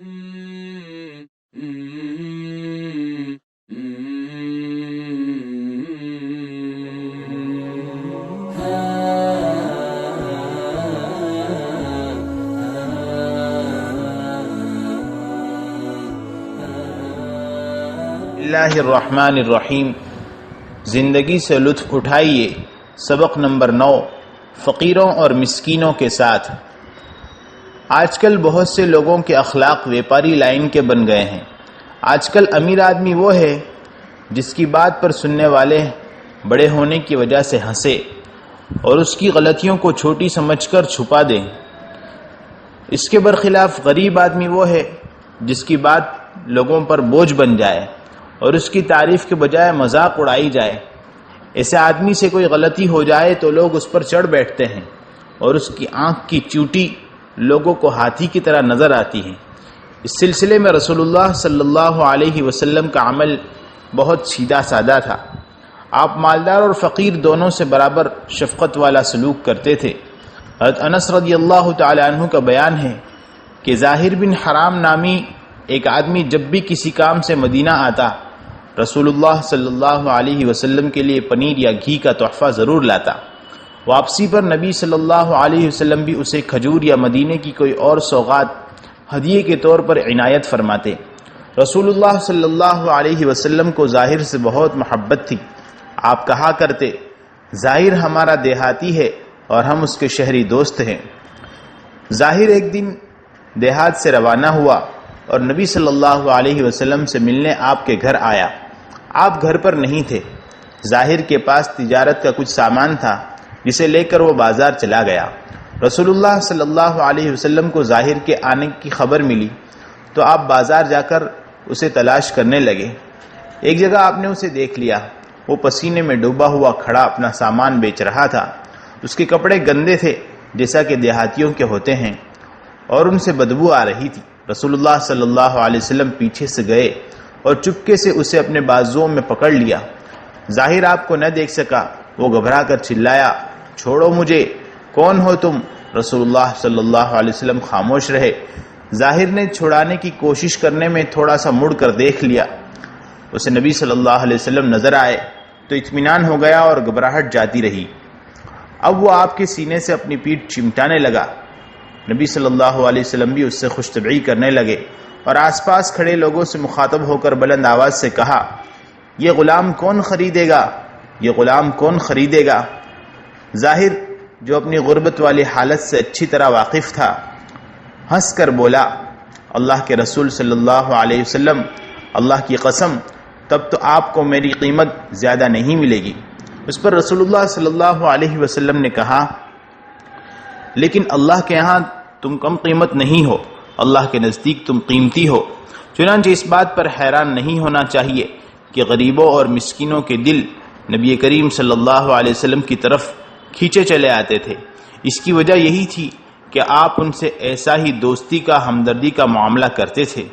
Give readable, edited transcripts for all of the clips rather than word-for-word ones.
اللہ الرحمن الرحیم۔ زندگی سے لطف اٹھائیے۔ سبق نمبر 9، فقیروں اور مسکینوں کے ساتھ۔ آج کل بہت سے لوگوں کے اخلاق ویپاری لائن کے بن گئے ہیں۔ آج کل امیر آدمی وہ ہے جس کی بات پر سننے والے بڑے ہونے کی وجہ سے ہنسے اور اس کی غلطیوں کو چھوٹی سمجھ کر چھپا دیں۔ اس کے برخلاف غریب آدمی وہ ہے جس کی بات لوگوں پر بوجھ بن جائے اور اس کی تعریف کے بجائے مذاق اڑائی جائے۔ ایسے آدمی سے کوئی غلطی ہو جائے تو لوگ اس پر چڑھ بیٹھتے ہیں اور اس کی آنکھ کی چیوٹی لوگوں کو ہاتھی کی طرح نظر آتی ہے۔ اس سلسلے میں رسول اللہ صلی اللہ علیہ وسلم کا عمل بہت سیدھا سادہ تھا۔ آپ مالدار اور فقیر دونوں سے برابر شفقت والا سلوک کرتے تھے۔ حضرت انس رضی اللہ تعالی عنہ کا بیان ہے کہ ظاہر بن حرام نامی ایک آدمی جب بھی کسی کام سے مدینہ آتا، رسول اللہ صلی اللہ علیہ وسلم کے لیے پنیر یا گھی کا تحفہ ضرور لاتا۔ واپسی پر نبی صلی اللہ علیہ وسلم بھی اسے کھجور یا مدینے کی کوئی اور سوغات ہدیے کے طور پر عنایت فرماتے۔ رسول اللہ صلی اللہ علیہ وسلم کو ظاہر سے بہت محبت تھی۔ آپ کہا کرتے، ظاہر ہمارا دیہاتی ہے اور ہم اس کے شہری دوست ہیں۔ ظاہر ایک دن دیہات سے روانہ ہوا اور نبی صلی اللہ علیہ وسلم سے ملنے آپ کے گھر آیا۔ آپ گھر پر نہیں تھے۔ ظاہر کے پاس تجارت کا کچھ سامان تھا جسے لے کر وہ بازار چلا گیا۔ رسول اللہ صلی اللہ علیہ وسلم کو ظاہر کے آنے کی خبر ملی تو آپ بازار جا کر اسے تلاش کرنے لگے۔ ایک جگہ آپ نے اسے دیکھ لیا۔ وہ پسینے میں ڈوبا ہوا کھڑا اپنا سامان بیچ رہا تھا۔ اس کے کپڑے گندے تھے جیسا کہ دیہاتیوں کے ہوتے ہیں اور ان سے بدبو آ رہی تھی۔ رسول اللہ صلی اللہ علیہ وسلم پیچھے سے گئے اور چپکے سے اسے اپنے بازوؤں میں پکڑ لیا۔ ظاہر آپ کو نہ دیکھ سکا۔ وہ گھبرا کر چلایا، چھوڑو مجھے، کون ہو تم؟ رسول اللہ صلی اللہ علیہ وسلم خاموش رہے۔ ظاہر نے چھڑانے کی کوشش کرنے میں تھوڑا سا مڑ کر دیکھ لیا۔ اسے نبی صلی اللہ علیہ وسلم نظر آئے تو اطمینان ہو گیا اور گھبراہٹ جاتی رہی۔ اب وہ آپ کے سینے سے اپنی پیٹھ چمٹانے لگا۔ نبی صلی اللہ علیہ وسلم بھی اس سے خوش طبعی کرنے لگے اور آس پاس کھڑے لوگوں سے مخاطب ہو کر بلند آواز سے کہا، یہ غلام کون خریدے گا؟ یہ غلام کون خریدے گا؟ ظاہر جو اپنی غربت والی حالت سے اچھی طرح واقف تھا، ہنس کر بولا، اللہ کے رسول صلی اللہ علیہ وسلم، اللہ کی قسم، تب تو آپ کو میری قیمت زیادہ نہیں ملے گی۔ اس پر رسول اللہ صلی اللہ علیہ وسلم نے کہا، لیکن اللہ کے ہاں تم کم قیمت نہیں ہو، اللہ کے نزدیک تم قیمتی ہو۔ چنانچہ اس بات پر حیران نہیں ہونا چاہیے کہ غریبوں اور مسکینوں کے دل نبی کریم صلی اللہ علیہ وسلم کی طرف کھینچے چلے آتے تھے۔ اس کی وجہ یہی تھی کہ آپ ان سے ایسا ہی دوستی کا، ہمدردی کا معاملہ کرتے تھے۔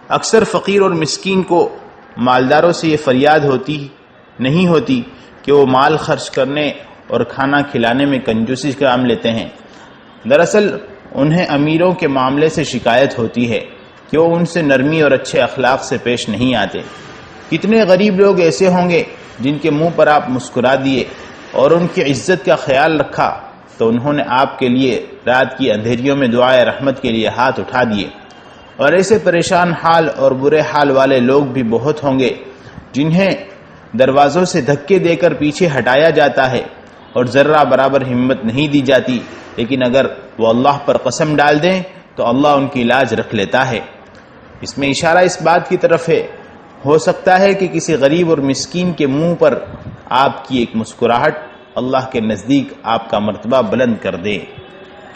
اکثر فقیر اور مسکین کو مالداروں سے یہ فریاد نہیں ہوتی کہ وہ مال خرچ کرنے اور کھانا کھلانے میں کنجوسی کا کام لیتے ہیں۔ دراصل انہیں امیروں کے معاملے سے شکایت ہوتی ہے کہ وہ ان سے نرمی اور اچھے اخلاق سے پیش نہیں آتے۔ کتنے غریب لوگ ایسے ہوں گے جن کے منہ پر آپ مسکرا دیے اور ان کی عزت کا خیال رکھا تو انہوں نے آپ کے لیے رات کی اندھیریوں میں دعائے رحمت کے لیے ہاتھ اٹھا دیے۔ اور ایسے پریشان حال اور برے حال والے لوگ بھی بہت ہوں گے جنہیں دروازوں سے دھکے دے کر پیچھے ہٹایا جاتا ہے اور ذرہ برابر ہمت نہیں دی جاتی، لیکن اگر وہ اللہ پر قسم ڈال دیں تو اللہ ان کی لاج رکھ لیتا ہے۔ اس میں اشارہ اس بات کی طرف ہے، ہو سکتا ہے کہ کسی غریب اور مسکین کے منہ پر آپ کی ایک مسکراہٹ اللہ کے نزدیک آپ کا مرتبہ بلند کر دے۔